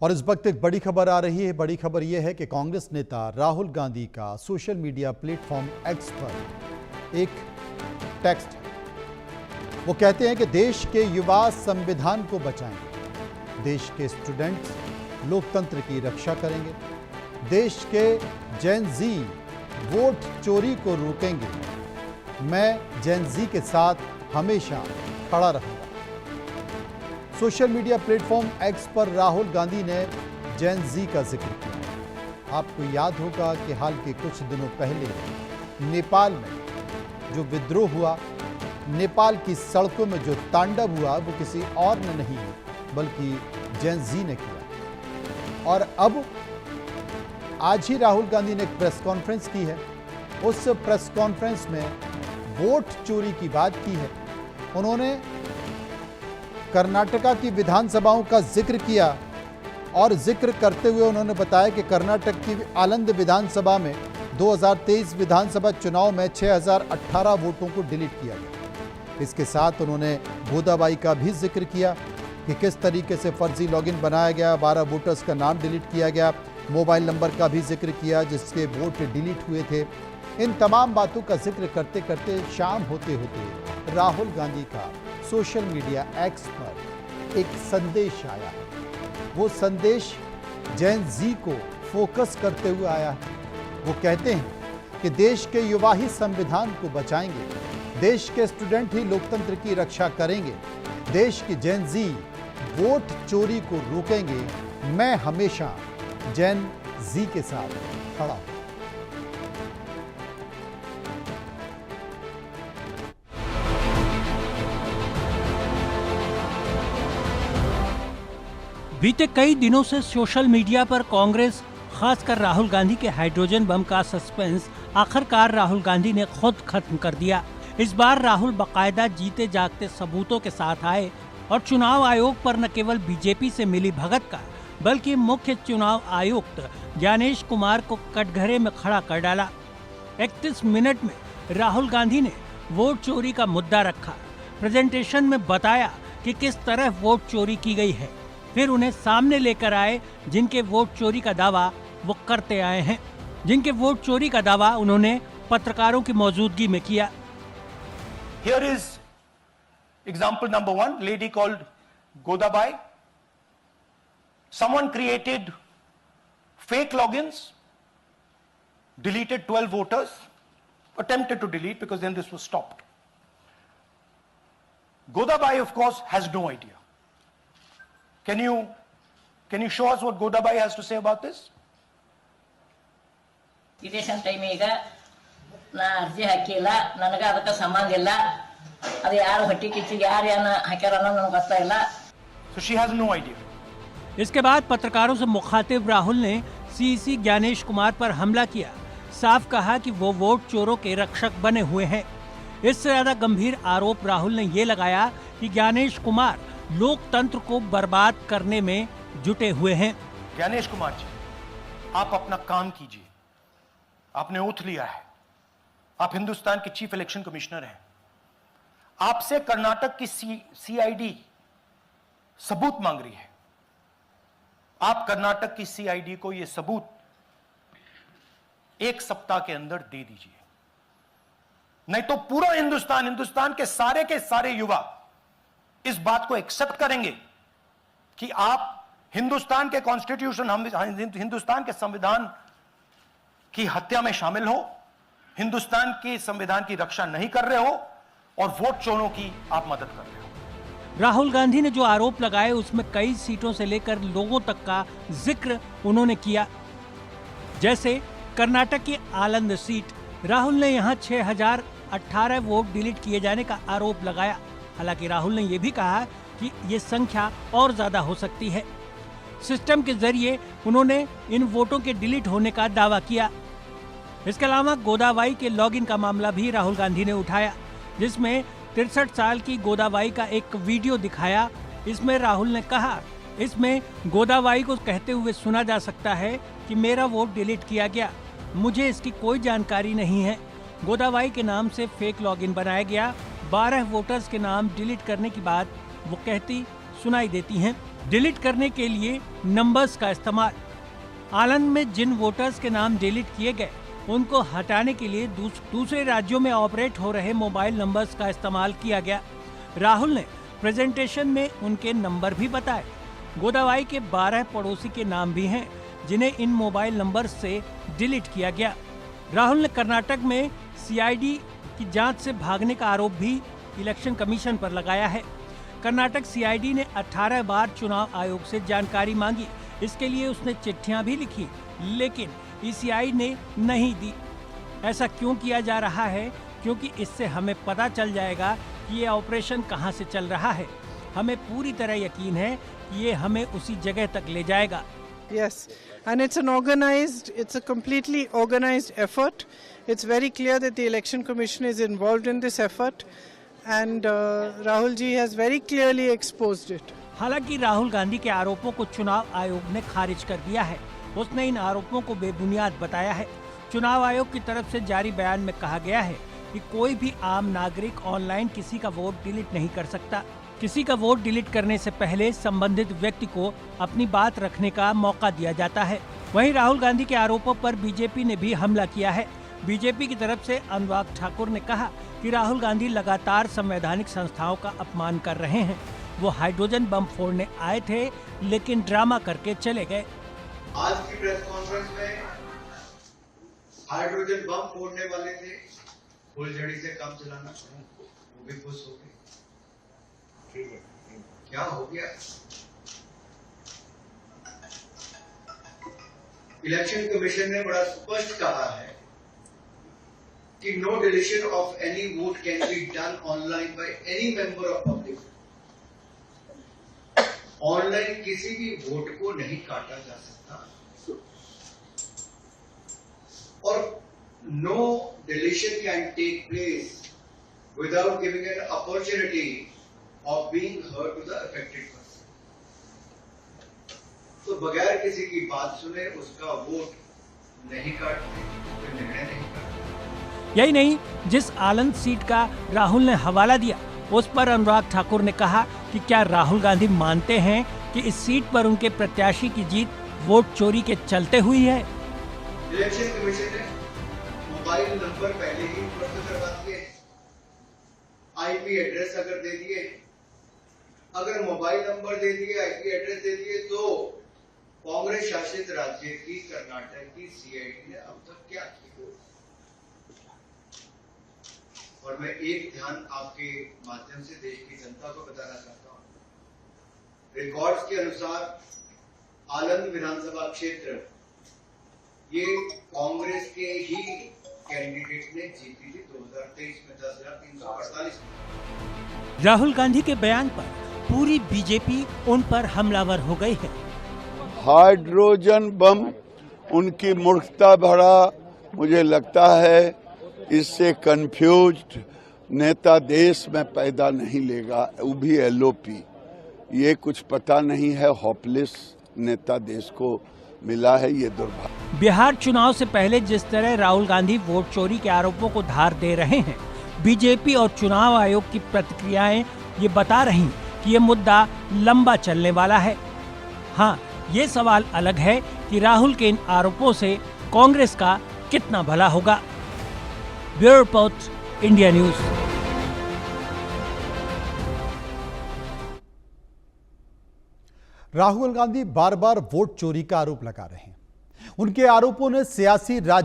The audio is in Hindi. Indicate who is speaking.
Speaker 1: और इस वक्त एक बड़ी खबर आ रही है। बड़ी खबर यह है कि कांग्रेस नेता राहुल गांधी का सोशल मीडिया प्लेटफॉर्म एक्स पर एक टेक्स्ट है। वो कहते हैं कि देश के युवा संविधान को बचाएंगे, देश के स्टूडेंट्स लोकतंत्र की रक्षा करेंगे, देश के जेन जी वोट चोरी को रोकेंगे, मैं जेन जी के साथ हमेशा खड़ा रहूंगा। सोशल मीडिया प्लेटफॉर्म एक्स पर राहुल गांधी ने जेन जी का जिक्र किया। आपको याद होगा कि हाल के कुछ दिनों पहले नेपाल में जो विद्रोह हुआ, नेपाल की सड़कों में जो तांडव हुआ, वो किसी और ने नहीं बल्कि जेन जी ने किया। और अब आज ही राहुल गांधी ने एक प्रेस कॉन्फ्रेंस की है। उस प्रेस कॉन्फ्रेंस में वोट चोरी की बात की है। उन्होंने कर्नाटका की विधानसभाओं का जिक्र किया और जिक्र करते हुए उन्होंने बताया कि कर्नाटक की आलंद विधानसभा में 2023 विधानसभा चुनाव में 6018 वोटों को डिलीट किया गया। इसके साथ उन्होंने गोदाबाई का भी जिक्र किया कि किस तरीके से फर्जी लॉगिन बनाया गया, 12 वोटर्स का नाम डिलीट किया गया, मोबाइल नंबर का भी जिक्र किया जिसके वोट डिलीट हुए थे। इन तमाम बातों का जिक्र करते करते शाम होते होते राहुल गांधी का सोशल मीडिया एक्स पर एक संदेश आया है। वो संदेश जेन जी को फोकस करते हुए आया है। वो कहते हैं कि देश के युवा ही संविधान को बचाएंगे, देश के स्टूडेंट ही लोकतंत्र की रक्षा करेंगे, देश की जेन जी वोट चोरी को रोकेंगे, मैं हमेशा जेन जी के साथ खड़ा हूं।
Speaker 2: बीते कई दिनों से सोशल मीडिया पर कांग्रेस, खासकर राहुल गांधी के हाइड्रोजन बम का सस्पेंस आखिरकार राहुल गांधी ने खुद खत्म कर दिया। इस बार राहुल बाकायदा जीते जागते सबूतों के साथ आए और चुनाव आयोग पर न केवल बीजेपी से मिली भगत का बल्कि मुख्य चुनाव आयुक्त ज्ञानेश कुमार को कटघरे में खड़ा कर डाला। 31 मिनट में राहुल गांधी ने वोट चोरी का मुद्दा रखा, प्रेजेंटेशन में बताया कि किस तरह वोट चोरी की गई है, फिर उन्हें सामने लेकर आए जिनके वोट चोरी का दावा वो करते आए हैं, जिनके वोट चोरी का दावा उन्होंने पत्रकारों की मौजूदगी में किया।
Speaker 3: Here is example number 1, lady called Godabai. Someone created fake logins, deleted 12 voters, attempted to delete because then this was stopped. Godabai, of course, has no idea. Can you show us what Godabai has to say about this?
Speaker 4: Election time ಈಗ ನಾ ಅರ್ಜಿ ಹಾಕಿಲ್ಲ, ನನಗೆ ಅದಕ್ಕೆ ಸಂಬಂಧ ಇಲ್ಲ, ಅದು ಯಾರು ಹೊಟ್ಟಿ ಕಿಚ್ಚಿಗೆ ಯಾರು ಹಾಕ್ಯಾರ ಅನ್ನೋದು ನನಗೆ ಗೊತ್ತಾಗಿಲ್ಲ।
Speaker 3: So she has no idea.
Speaker 2: इसके बाद पत्रकारों से मुखातिब राहुल ने सीईसी ज्ञानेश कुमार पर हमला किया, साफ कहा कि वो वोट चोरों के रक्षक बने हुए हैं। इससे ज्यादा गंभीर आरोप राहुल ने ये लगाया कि ज्ञानेश कुमार लोकतंत्र को बर्बाद करने में जुटे हुए हैं।
Speaker 3: ज्ञानेश कुमार जी, आप अपना काम कीजिए। आपने ओथ लिया है, आप हिंदुस्तान के चीफ इलेक्शन कमिश्नर हैं। आपसे कर्नाटक की सीआईडी सबूत मांग रही है। आप कर्नाटक की सीआईडी को यह सबूत 1 सप्ताह के अंदर दे दीजिए, नहीं तो पूरा हिंदुस्तान के सारे युवा इस बात को एक्सेप्ट करेंगे कि आप हिंदुस्तान के कॉन्स्टिट्यूशन, हिंदुस्तान के संविधान की हत्या में शामिल हो, हिंदुस्तान के संविधान की रक्षा नहीं कर रहे हो और वोट चोरों की आप मदद कर रहे हो।
Speaker 2: राहुल गांधी ने जो आरोप लगाए उसमें कई सीटों से लेकर लोगों तक का जिक्र उन्होंने किया। जैसे कर्नाटक की आलंद सीट, राहुल ने यहां 6018 वोट डिलीट किए जाने का आरोप लगाया। हालांकि राहुल ने यह भी कहा कि ये संख्या और ज्यादा हो सकती है। सिस्टम के जरिए उन्होंने इन वोटों के डिलीट होने का दावा किया। इसके अलावा गोदाबाई के लॉगिन का मामला भी राहुल गांधी ने उठाया, जिसमें 63 साल की गोदाबाई का एक वीडियो दिखाया। इसमें राहुल ने कहा, इसमें गोदाबाई को कहते हुए सुना जा सकता है कि मेरा वोट डिलीट किया गया, मुझे इसकी कोई जानकारी नहीं है। गोदाबाई के नाम से फेक लॉगिन बनाया गया। 12 वोटर्स के नाम डिलीट करने की बात वो कहती सुनाई देती हैं। डिलीट करने के लिए नंबर्स का इस्तेमाल। आनंद में जिन वोटर्स के नाम डिलीट किए गए उनको हटाने के लिए दूसरे राज्यों में ऑपरेट हो रहे मोबाइल नंबर्स का इस्तेमाल किया गया। राहुल ने प्रेजेंटेशन में उनके नंबर भी बताए। गोदावरी के 12 पड़ोसी के नाम भी हैं जिन्हें इन मोबाइल नंबर से डिलीट किया गया। राहुल ने कर्नाटक में सीआईडी की जांच से भागने का आरोप भी इलेक्शन कमीशन पर लगाया है। कर्नाटक सीआईडी ने 18 बार चुनाव आयोग से जानकारी मांगी। इसके लिए उसने चिट्ठियां भी लिखी, लेकिन ईसीआई ने नहीं दी। ऐसा क्यों किया जा रहा है? क्योंकि इससे हमें पता चल जाएगा कि ये ऑपरेशन कहां से चल रहा है। हमें पूरी तरह यकीन है कि ये हमें उसी जगह तक ले जाएगा।
Speaker 5: Yes, and it's a completely organized effort. It's very clear that the Election Commission is involved in this effort, and Rahul ji has very clearly exposed it.
Speaker 2: हालांकि राहुल गांधी के आरोपों को चुनाव आयोग ने खारिज कर दिया है। उसने इन आरोपों को बेबुनियाद बताया है। चुनाव आयोग की तरफ से जारी बयान में कहा गया है कि कोई भी आम नागरिक ऑनलाइन किसी का वोट डिलीट नहीं कर सकता। किसी का वोट डिलीट करने से पहले संबंधित व्यक्ति को अपनी बात रखने का मौका दिया जाता है। वहीं राहुल गांधी के आरोपों पर बीजेपी ने भी हमला किया है। बीजेपी की तरफ से अनुराग ठाकुर ने कहा कि राहुल गांधी लगातार संवैधानिक संस्थाओं का अपमान कर रहे हैं। वो हाइड्रोजन बम फोड़ने आए थे, लेकिन ड्रामा करके चले गए।
Speaker 6: आज की प्रेस कॉन्फ्रेंस में हाइड्रोजन बम फोड़ने वाले थे, फुलझड़ी से काम चलाना, वो भी खुश हो गए। क्या हो गया? इलेक्शन कमीशन ने बड़ा स्पष्ट कहा है कि no deletion of any vote can be done online by any member of public. Online किसी भी वोट को नहीं काटा जा सकता, और no deletion can take place without giving an opportunity of being heard to the affected person. तो बगैर किसी की बात सुने उसका वोट नहीं काटते, कोई निर्णय नहीं करते।
Speaker 2: यही नहीं, जिस आनंद सीट का राहुल ने हवाला दिया उस पर अनुराग ठाकुर ने कहा कि क्या राहुल गांधी मानते हैं कि इस सीट पर उनके प्रत्याशी की जीत वोट चोरी के चलते हुई है?
Speaker 6: इलेक्शन कमीशन ने मोबाइल नंबर पहले ही उपलब्ध करवा दिए, आईपी एड्रेस अगर दे दिए, अगर मोबाइल नंबर दे दिए, आईपी एड्रेस दे दिए, तो कांग्रेस शासित राज्य की कर्नाटक की सीआईडी ने अब तक क्या किया? और मैं एक ध्यान आपके माध्यम से देश की जनता को बताना चाहता हूं। रिकॉर्ड्स के अनुसार आनंद विधानसभा क्षेत्र ये कांग्रेस के ही कैंडिडेट ने जीती थी 2023 में 10,348।
Speaker 2: राहुल गांधी के बयान पर पूरी बीजेपी उन पर हमलावर हो गई है।
Speaker 7: हाइड्रोजन बम उनकी मूर्खता भरा, मुझे लगता है इससे कंफ्यूज्ड नेता देश में पैदा नहीं लेगा, वो भी एलओपी। ये कुछ पता नहीं है, होपलेस नेता देश को मिला है, ये दुर्भाग्य।
Speaker 2: बिहार चुनाव से पहले जिस तरह राहुल गांधी वोट चोरी के आरोपों को धार दे रहे हैं, बीजेपी और चुनाव आयोग की प्रतिक्रियाएं ये बता रही कि ये मुद्दा लंबा चलने वाला है। हाँ, ये सवाल अलग है कि राहुल के इन आरोपों से कांग्रेस का कितना भला होगा। Bureau report, India news.
Speaker 1: Rahul Gandhi बार बार वोट चोरी का आरोप लगा रहे हैं। उनके आरोपों ने सियासी राजनीति